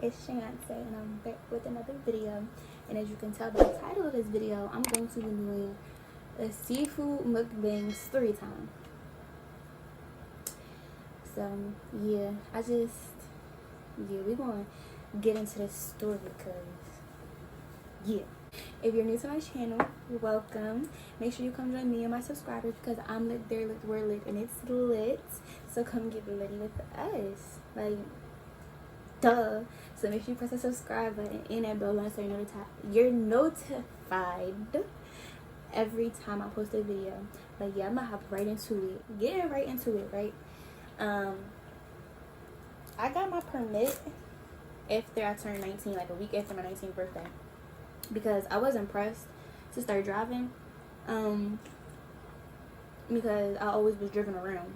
it's Shante, and I'm back with another video. And as you can tell by the title of this video, I'm going to be doing a seafood mukbang story time. So yeah, we're gonna get into this story because if you're new to my channel, welcome. Make sure you come join me and my subscribers because I'm lit, they're lit, we're lit, and it's lit. So come get ready with us, like, duh. So make sure you press the subscribe button and that bell button so you're notified every time I post a video. But yeah, I'm gonna hop right into it. Getting right into it, right? I got my permit after I turned 19, like a week after my 19th birthday, because I was impressed to start driving. Because I always was driven around.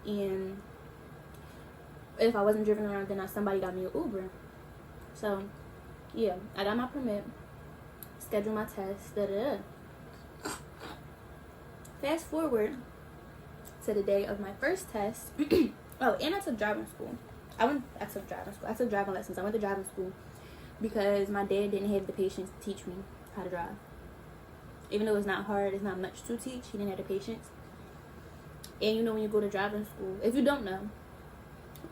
And if I wasn't driven around, then somebody got me an Uber. So yeah, I got my permit, scheduled my test, Fast forward to the day of my first test. Oh, and I took driving school. I took driving lessons. I went to driving school because my dad didn't have the patience to teach me how to drive. Even though it's not hard, it's not much to teach, he didn't have the patience. And you know, when you go to driving school, if you don't know,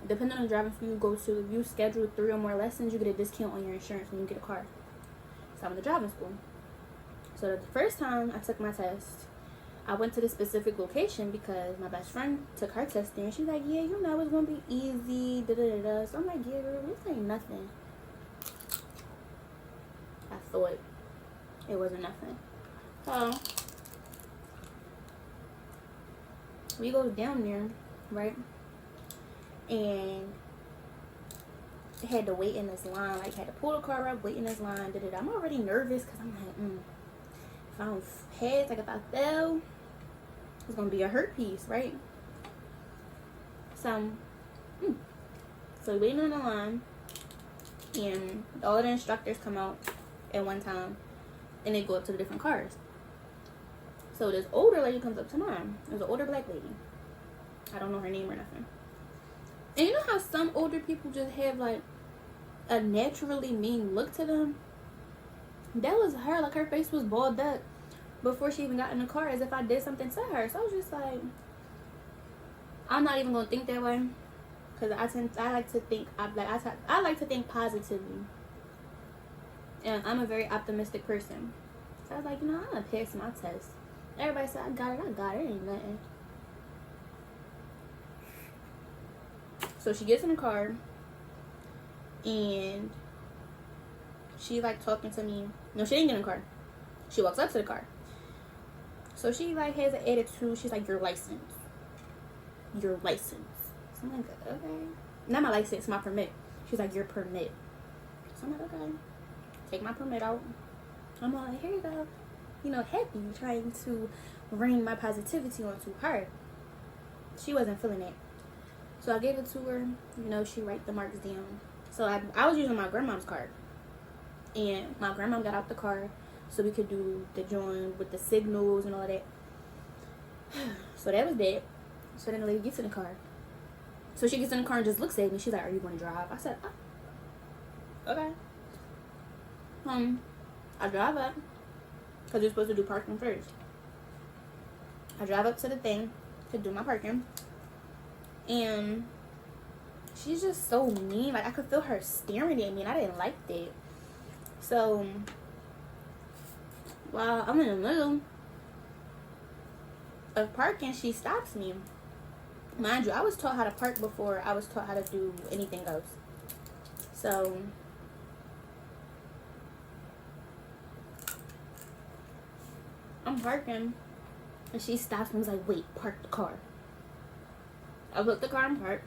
depending on the driving school you go to, if you schedule 3 or more lessons, you get a discount on your insurance when you get a car. So I went to driving school. So the first time I took my test, I went to the specific location because my best friend took her test there, and she was like, yeah, you know, it's gonna be easy, da-da-da-da. So I'm like, yeah, girl, this ain't nothing. I thought it wasn't nothing. So we go down there, right? And had to wait in this line, like had to pull the car up, wait in this line, da-da-da. I'm already nervous because I'm like, if I don't pass, like if I fail, it's gonna be a hurt piece, right? So waiting on the line, and all of the instructors come out at one time, and they go up to the different cars. So this older lady comes up to mine. It was an older black lady. I don't know her name or nothing. And you know how some older people just have like a naturally mean look to them? That was her. Like, her face was balled up before she even got in the car, as if I did something to her. So I was just like, I'm not even gonna think that way, because I like to think positively, and I'm a very optimistic person. So I was like, you know, I'm gonna pass my test. Everybody said I got it, ain't nothing. So she gets in the car, and she like talking to me. No, she didn't get in the car. She walks up to the car. So she like has an attitude. She's like, your license. So I'm like, okay. Not my license, my permit. She's like, your permit. So I'm like, okay. Take my permit out. I'm like, here you go. You know, happy, trying to bring my positivity onto her. She wasn't feeling it. So I gave it to her. You know, she write the marks down. So I was using my grandma's card. And my grandma got out the car so we could do the join with the signals and all that. So that was that. So then the lady gets in the car. So she gets in the car and just looks at me. She's like, are you going to drive? I said, oh, okay. I drive up, because you're supposed to do parking first. I drive up to the thing to do my parking, and she's just so mean. Like, I could feel her staring at me, and I didn't like that. So while I'm in the middle of parking, she stops me. Mind you, I was taught how to park before I was taught how to do anything else. So I'm parking, and she stops me and was like, wait, park the car. I put the car in park.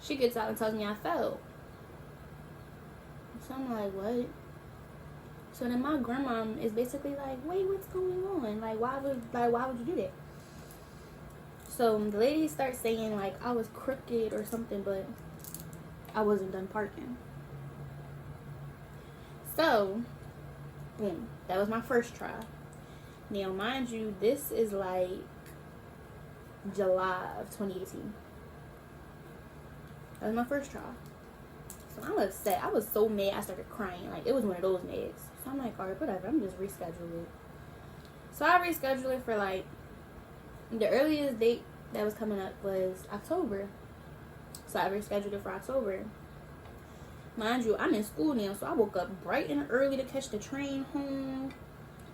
She gets out and tells me I failed. So I'm like, what? So then my grandma is basically like, wait, what's going on? Like, why would you do that? So the lady starts saying like I was crooked or something, but I wasn't done parking. So boom, that was my first try. Now, mind you, this is like July of 2018. That was my first try. So I'm upset. I was so mad I started crying. Like, it was one of those mads. So I'm like, alright, whatever. I'm just reschedule it. So I rescheduled it for like, the earliest date that was coming up was October. So I rescheduled it for October. Mind you, I'm in school now, so I woke up bright and early to catch the train home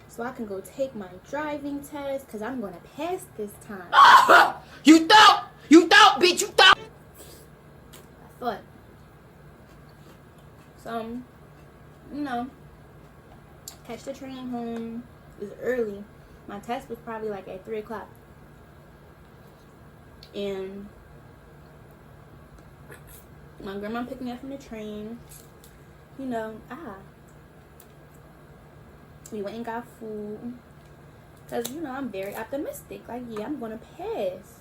so I can go take my driving test because I'm going to pass this time. You thought, bitch, you thought. I thought. So, you know, catch the train home. It was early. My test was probably like at 3 o'clock. And my grandma picked me up from the train. You know, we went and got food. Because, you know, I'm very optimistic. Like, yeah, I'm going to pass.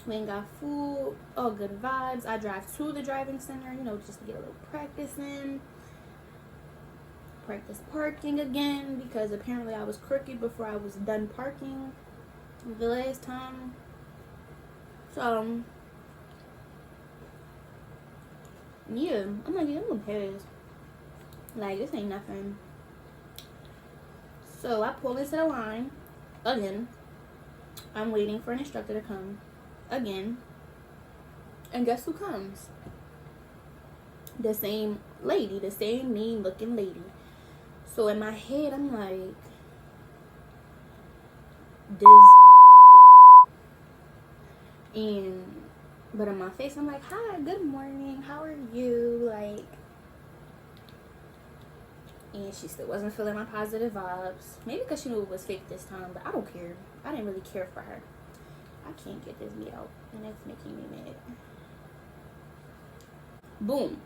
We ain't got food. All good vibes. I drive to the driving center, you know, just to get a little practice in. Practice parking again. Because apparently I was crooked before I was done parking the last time. So, yeah, I'm like, yeah, I'm gonna pass. Like, this ain't nothing. So, I pull into the line again. I'm waiting for an instructor to come again. And guess who comes? The same lady, the same mean looking lady. So, in my head, I'm like, but in my face, I'm like, hi, good morning, how are you? Like, and she still wasn't feeling my positive vibes. Maybe because she knew it was fake this time, but I don't care. I didn't really care for her. I can't get this meat out, and it's making me mad. Boom.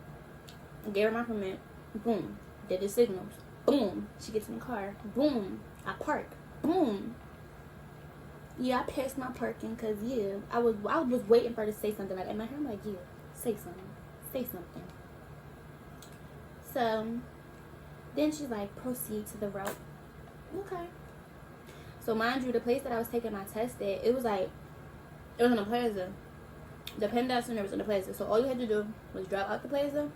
Gave her my permit. Boom. Did the signals. Boom. She gets in the car. Boom. I park. Boom. Yeah, I passed my parking because, yeah, I was waiting for her to say something. Like, in my head, I'm like, yeah, say something. Say something. So, then she's like, proceed to the route. Okay. So, mind you, the place that I was taking my test at, it was in a plaza. The Penn Center was in the plaza. So, all you had to do was drive out the plaza,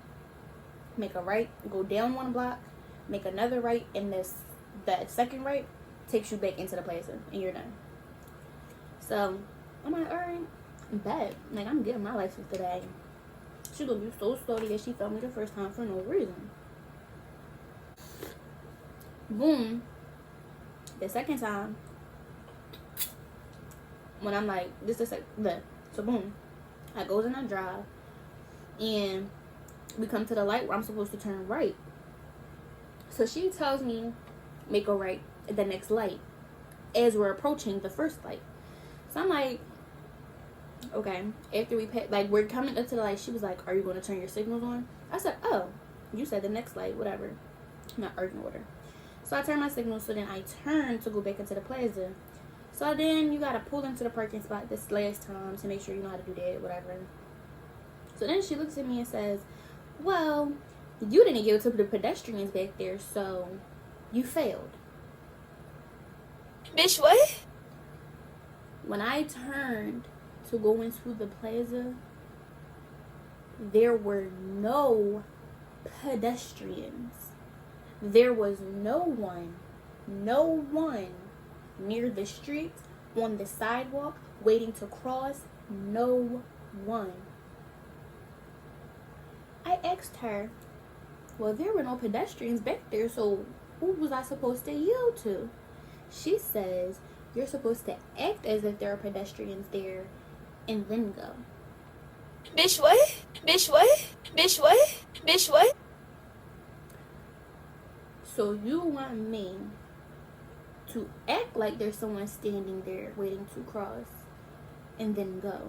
make a right, go down one block, make another right, and that second right takes you back into the plaza, and you're done. So, I'm like, alright, bet. Like, I'm getting my license today. She's gonna be so slowly that she felt me the first time for no reason. Boom. The second time, when I'm like, this is like, so boom. I goes and I drive. And we come to the light where I'm supposed to turn right. So she tells me, make a right at the next light as we're approaching the first light. So I'm like, okay. After we we're coming up to the light, she was like, are you going to turn your signals on? I said, oh, you said the next light, whatever. I'm not arguing with her. So I turned my signals, so then I turned to go back into the plaza. So then you got to pull into the parking spot this last time to make sure you know how to do that, whatever. So then she looks at me and says, well, you didn't give it to the pedestrians back there, so you failed. Bitch, what? When I turned to go into the plaza, there were no pedestrians. There was no one near the street, on the sidewalk, waiting to cross. No one. I asked her, well, there were no pedestrians back there, so who was I supposed to yield to? She says, you're supposed to act as if there are pedestrians there and then go. Bitch, what? Bitch, what? Bitch, what? Bitch, what? So you want me to act like there's someone standing there waiting to cross and then go?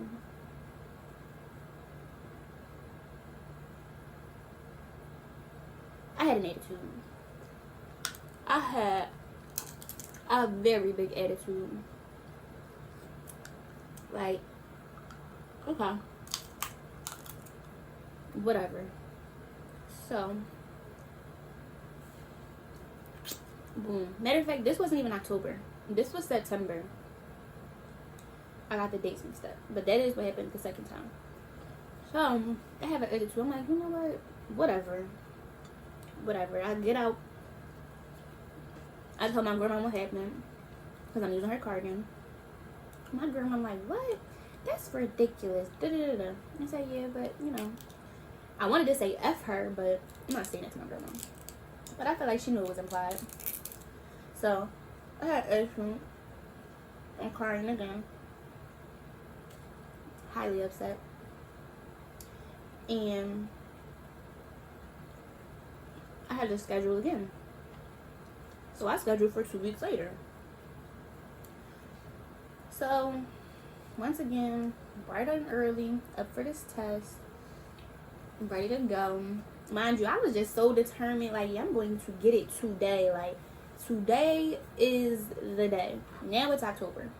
I had an attitude. I had a very big attitude. Like, okay, whatever. So, boom. Matter of fact, this wasn't even October. This was September. I got the dates mixed up, but that is what happened the second time. I have an attitude. I'm like, you know what? Whatever. I get out. I told my grandma what happened because I'm using her car again. My grandma, I'm like, what? That's ridiculous. Da-da-da-da. I said, yeah, but you know, I wanted to say F her, but I'm not saying it to my grandma. But I feel like she knew it was implied. So I had an issue. I'm crying again. Highly upset. And I had to schedule again. So I scheduled for 2 weeks later. So once again, bright and early, up for this test, ready to go. Mind you, I was just so determined, like, yeah, I'm going to get it today. Like, today is the day. Now it's October.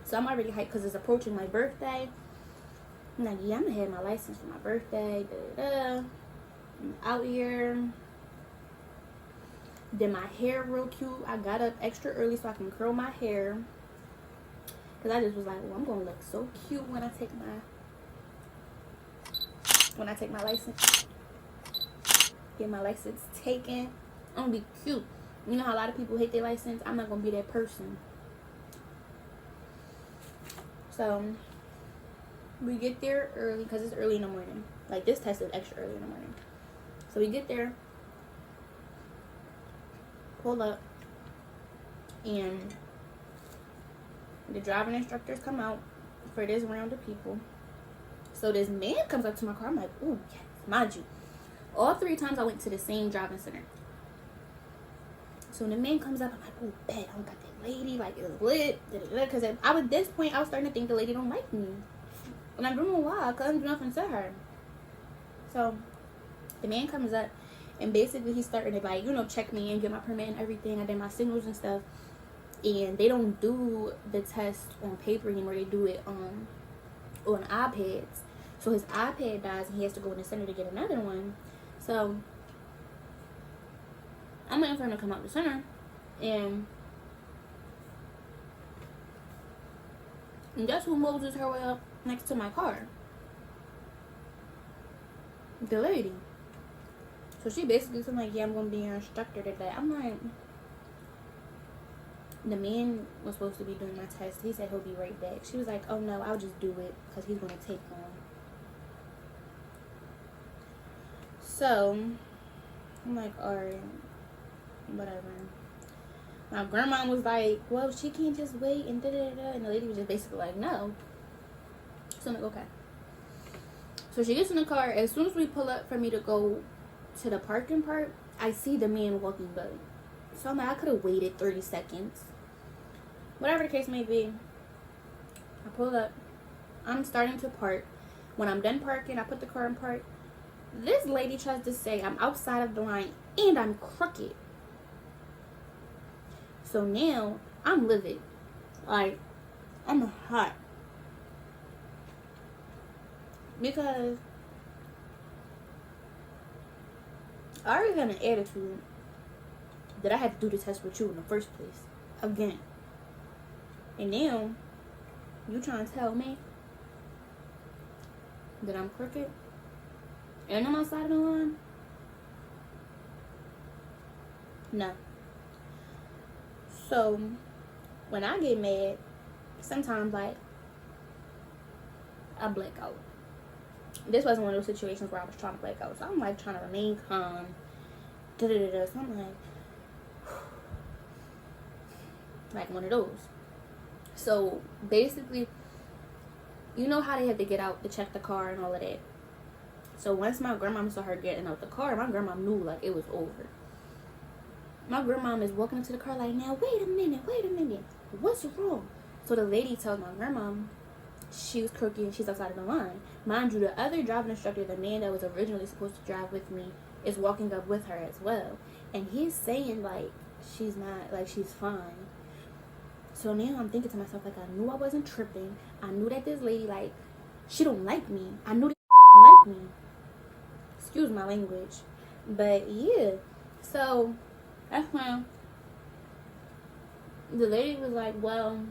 So I'm already hyped because it's approaching my birthday. I'm like, yeah, I'm going to have my license for my birthday. Da-da-da. I'm out here. Did my hair real cute. I got up extra early so I can curl my hair. Because I just was like, well, I'm going to look so cute when I take my license. Get my license taken. I'm going to be cute. You know how a lot of people hate their license? I'm not going to be that person. So we get there early because it's early in the morning. Like, this test is extra early in the morning. So we get there, pull up, and the driving instructors come out for this round of people. So this man comes up to my car. I'm like, ooh, yes, mind you, all 3 times I went to the same driving center. So when the man comes up, I'm like, ooh, bet I don't got that lady, like, it's lit, because at this point I was starting to think the lady don't like me. And I don't know why. I couldn't do nothing to her. So the man comes up, and basically he's starting to, like, you know, check me and get my permit and everything. I did my signals and stuff. And they don't do the test on paper anymore. They do it on iPads. So his iPad dies, and he has to go in the center to get another one. So I'm waiting for him to come out the center, and guess who moses her way up next to my car? The lady. So she basically said, like, yeah, I'm going to be your instructor today. I'm like, the man was supposed to be doing my test. He said he'll be right back. She was like, oh no, I'll just do it because he's going to take long. So I'm like, alright, whatever. My grandma was like, well, she can't just wait and da-da-da-da. And the lady was just basically like, no. So I'm like, okay. So she gets in the car. As soon as we pull up for me to go to the parking part, I see the man walking by. So I'm like, I could have waited 30 seconds. Whatever the case may be, I pull up. I'm starting to park. When I'm done parking, I put the car in park. This lady tries to say I'm outside of the line and I'm crooked. So now I'm livid. Like, I'm hot. Because I already got an attitude that I had to do the test with you in the first place. Again. And now, you trying to tell me that I'm crooked? And I'm outside of the line? No. So, when I get mad, sometimes, like, I black out. This wasn't one of those situations where I was trying to black out. So I'm, like, trying to remain calm. Da-da-da-da. So I'm like one of those. So, basically, you know how they have to get out to check the car and all of that. So, once my grandma saw her getting out the car, my grandma knew, like, it was over. My grandma is walking into the car like, now, wait a minute. What's wrong? So, the lady tells my grandma she was crooked and she's outside of the line. Mind you, the other driving instructor, the man that was originally supposed to drive with me, is walking up with her as well. And he's saying, like, she's not, like, she's fine. So now I'm thinking to myself, like, I knew I wasn't tripping. I knew that this lady, like, she don't like me. I knew that she don't like me. Excuse my language. But, yeah. So, that's when the lady was like, well,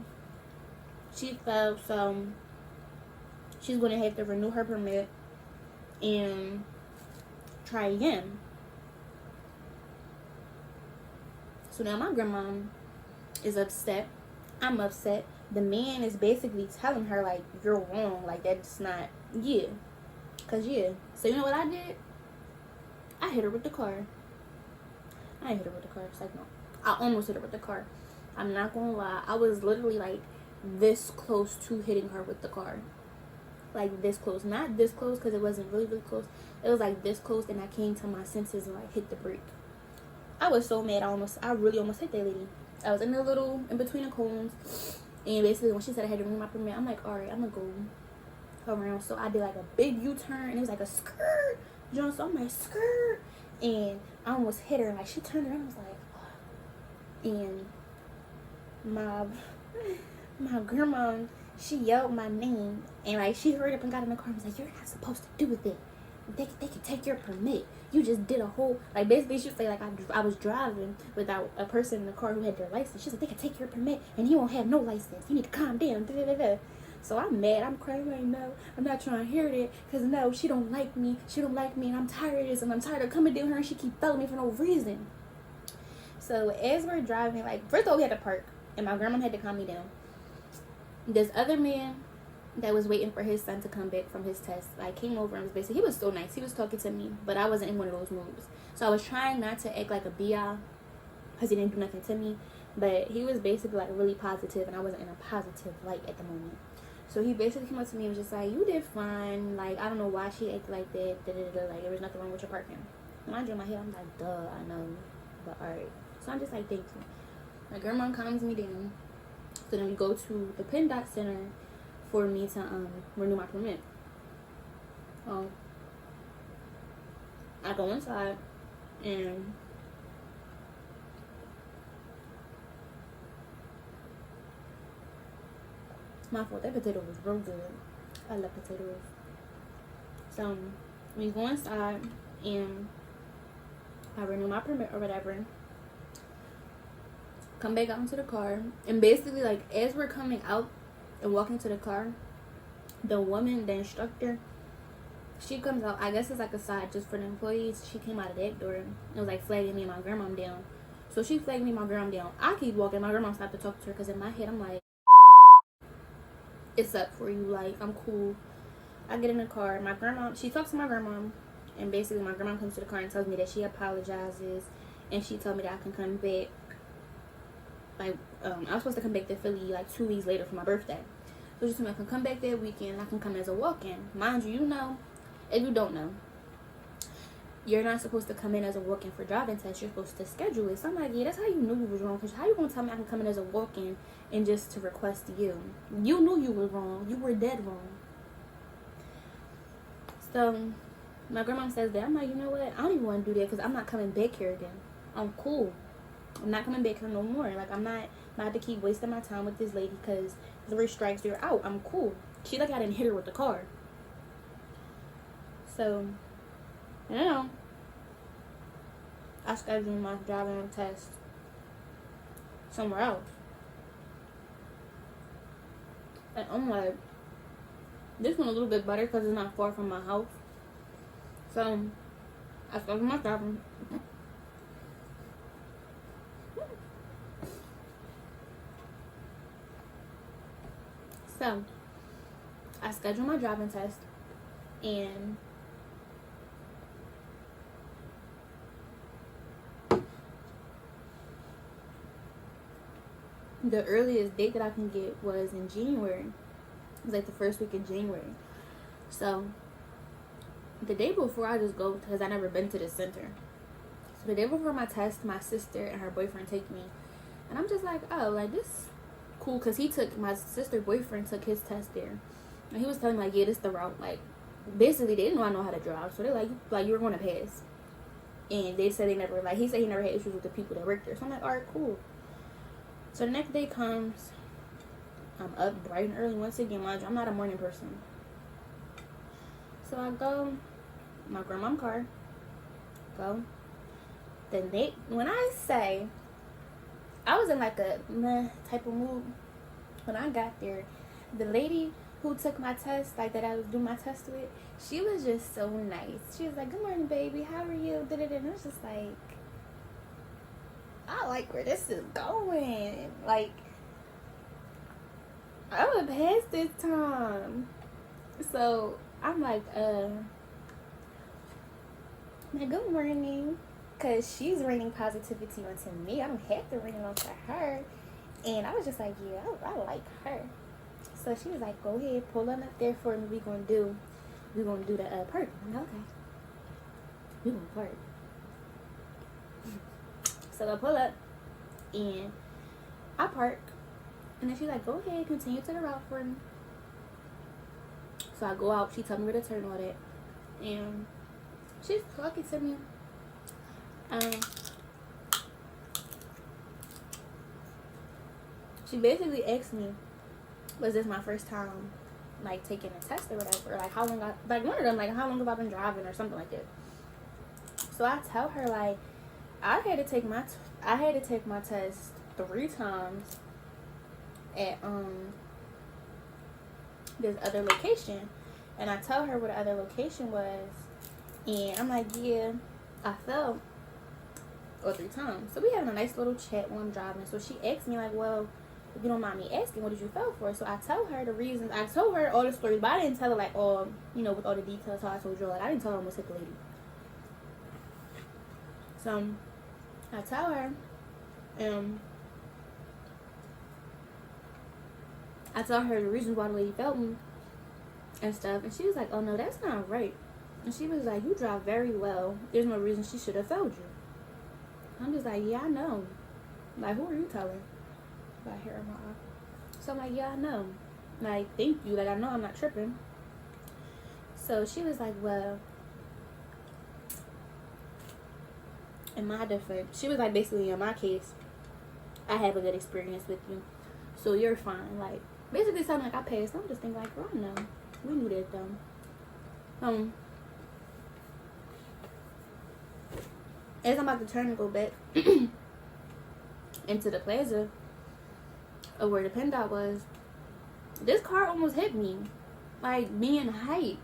she felt so she's going to have to renew her permit and try again. So now my grandma is upset. I'm upset. The man is basically telling her, like, you're wrong. Like, that's not, yeah. Because, yeah. So, you know what I did? I hit her with the car. I didn't hit her with the car. It's like, no. I almost hit her with the car. I'm not going to lie. I was literally, like, this close to hitting her with the car. Like, this close. Not this close, because it wasn't really, really close. It was, like, this close, and I came to my senses and, like, hit the brake. I was so mad. I really almost hit that lady. I was in between the cones. And basically, when she said I had to renew my permit, I'm like, alright, I'm going to go around. So I did like a big U-turn, and it was like a skirt. You know, so I'm like, skirt. And I almost hit her. Like, she turned around and was like, oh. And my grandma, she yelled my name. And like, she hurried up and got in the car and was like, you're not supposed to do with it. They can take your permit. You just did a whole, like, basically she would say, like, I was driving without a person in the car who had their license. She said, they can take your permit and you won't have no license. You need to calm down. So I'm mad. I'm crying. Like, no, I'm not trying to hear that. Because, no, she don't like me. She don't like me. And I'm tired of this. And I'm tired of coming down her. And she keep following me for no reason. So as we're driving, like, first of all, we had to park. And my grandma had to calm me down. This other man that was waiting for his son to come back from his test, like, came over and was basically, he was so nice. He was talking to me. But I wasn't in one of those moods. So I was trying not to act like a BI. Because he didn't do nothing to me. But he was basically, like, really positive. And I wasn't in a positive light at the moment. So he basically came up to me and was just like, you did fine. Like, I don't know why she acted like that. Like, there was nothing wrong with your parking. Mind you, in my head, I'm like, duh, I know. But alright. So I'm just like, thank you. My grandma calms me down. So then we go to the PennDOT Center for me to renew my permit. I go inside and my fault, that potato was real good. I love potatoes. So we go inside and I renew my permit or whatever. Come back out into the car, and basically, like, as we're coming out and walking to the car, the woman, the instructor, she comes out. I guess it's like a side just for the employees. She came out of that door and was like flagging me and my grandma down. So she flagged me and my grandma down. I keep walking. My grandma stopped to talk to her because in my head I'm like, it's up for you. Like, I'm cool. I get in the car. My grandma, she talks to my grandma, and basically my grandma comes to the car and tells me that she apologizes, and she told me that I can come back. Like, I was supposed to come back to Philly like 2 weeks later for my birthday. So she told me I can come back that weekend. I can come as a walk-in. Mind you, you know, if you don't know, you're not supposed to come in as a walk-in for driving tests. You're supposed to schedule it. So I'm like, yeah, that's how you knew you was wrong. Because how you going to tell me I can come in as a walk-in and just to request you? You knew you were wrong. You were dead wrong. So my grandma says that. I'm like, you know what? I don't even want to do that because I'm not coming back here again. I'm cool. I'm not coming back here no more. Like, I'm not to keep wasting my time with this lady because 3 strikes, you're out. I'm cool. She like I didn't hit her with the car. So, you know, I scheduled my driving test somewhere else. And I'm like, this one a little bit better because it's not far from my house. So, I scheduled my driving. So, I scheduled my driving test, and the earliest date that I can get was in January. It was like the first week of January. So, the day before, I just go because I never been to the center. So, the day before my test, my sister and her boyfriend take me, and I'm just like, oh, like, this cool, because my sister boyfriend took his test there, and he was telling me, like, yeah, this the route. Like, basically they didn't know I know how to drive, so they're like you were going to pass. And they said he said he never had issues with the people that worked there. So I'm like, all right, cool. So the next day comes, I'm up bright and early once again. Mind you, I'm not a morning person. So I go, my grandma's car, go. When I say I was in like a meh type of mood, when I got there, the lady who took my test, like that I was doing my test with, she was just so nice. She was like, "Good morning, baby. How are you?" And I was just like, I like where this is going. Like, I would pass this time. So I'm like, good morning. Because she's raining positivity onto me. I don't have to rain it onto her. And I was just like, yeah, I like her. So she was like, go ahead, pull on up there for me. We're gonna do the park. I'm like, okay. We're gonna park. So I pull up and I park. And then she's like, go ahead, continue to the route for me. So I go out, she told me where to turn, all that. And she's talking to me. She basically asked me, was this my first time, like, taking a test or whatever? Or, like, how long one of them, like, how long have I been driving or something like that? So I tell her, like, I had to take my test 3 times at, this other location. And I tell her what the other location was. And I'm like, yeah, I failed all 3 times. So we having a nice little chat while I'm driving. So she asked me, like, well, if you don't mind me asking, what did you fail for? So I tell her the reasons. I told her all the stories, but I didn't tell her, like, all, with all the details how I told you. Like, I didn't tell her I almost hit the lady. So I tell her, I tell her the reasons why the lady failed me and stuff. And she was like, oh, no, that's not right. And she was like, you drive very well. There's no reason she should have failed you. I'm just like, yeah, I know. Like, who are you telling? Got hair in my eye. So I'm like, yeah, I know. Like, thank you. Like, I know I'm not tripping. So she was like, well, in my defense, she was like, basically, in my case, I have a good experience with you. So you're fine. Like, basically something like I passed. I'm just thinking, like, well, I know. We knew that, though. As I'm about to turn and go back into the plaza of where the PennDOT was, this car almost hit me, like, being height.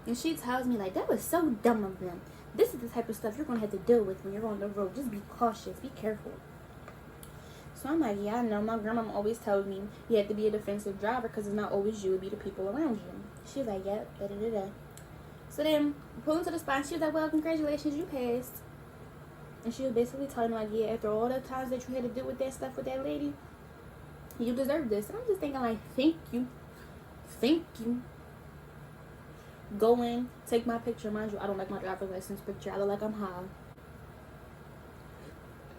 And she tells me, like, that was so dumb of them. This is the type of stuff you're going to have to deal with when you're on the road. Just be cautious. Be careful. So I'm like, yeah, I know. My grandma always tells me you have to be a defensive driver because it's not always you. It be the people around you. She was like, yep, da-da-da-da. So then, pulling to the spot, she was like, well, congratulations, you passed. And she was basically telling me, like, yeah, after all the times that you had to deal with that stuff with that lady, you deserve this. And I'm just thinking, like, thank you. Thank you. Go in, take my picture. Mind you, I don't like my driver's license picture. I look like I'm high.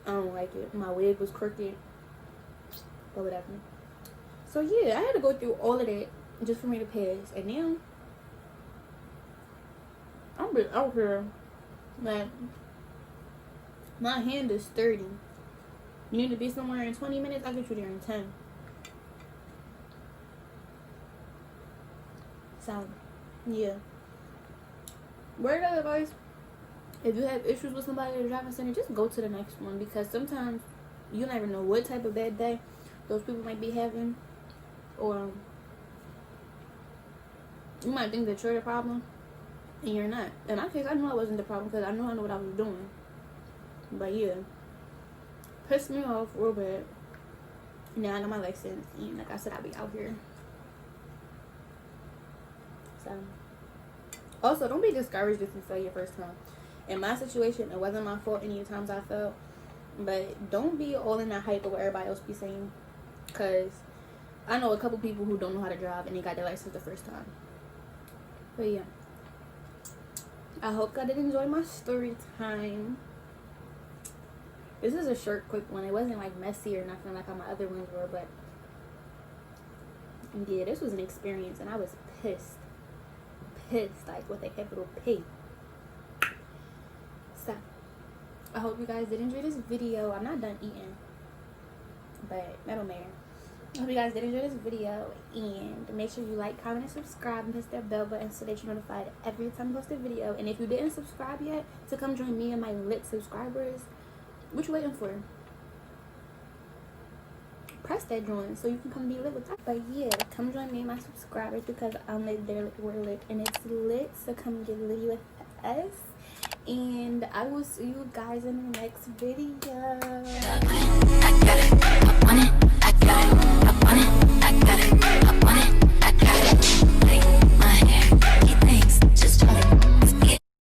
I don't like it. My wig was crooked. But whatever. So, yeah, I had to go through all of that just for me to pass. And now, I'm just out here, like, my hand is sturdy. You need to be somewhere in 20 minutes, I'll get you there in 10. So, yeah. Word of advice, if you have issues with somebody at the driving center, just go to the next one. Because sometimes you never know what type of bad day those people might be having. Or you might think that you're the problem, and you're not. In my case, I knew I wasn't the problem because I knew what I was doing. But yeah, pissed me off real bad. Now I got my license, and like I said, I'll be out here. So, also, don't be discouraged if you fail your first time. In my situation, it wasn't my fault any times I failed. But don't be all in that hype of what everybody else be saying. Because I know a couple people who don't know how to drive and they got their license the first time. But yeah. I hope y'all did enjoy my story time. This is a short, quick one. It wasn't like messy or nothing like how my other ones were. But yeah, this was an experience and I was pissed. Pissed, like with a capital P. So, I hope you guys did enjoy this video. I'm not done eating, but that don't matter. I hope you guys did enjoy this video, and make sure you like, comment, and subscribe, and hit that bell button so that you're notified every time I post a video. And if you didn't subscribe yet to come join me and my lit subscribers, what you waiting for? Press that join so you can come be lit with us. But yeah, come come join me and my subscribers because we're lit and it's lit. So come get litty with us. And I will see you guys in the next video.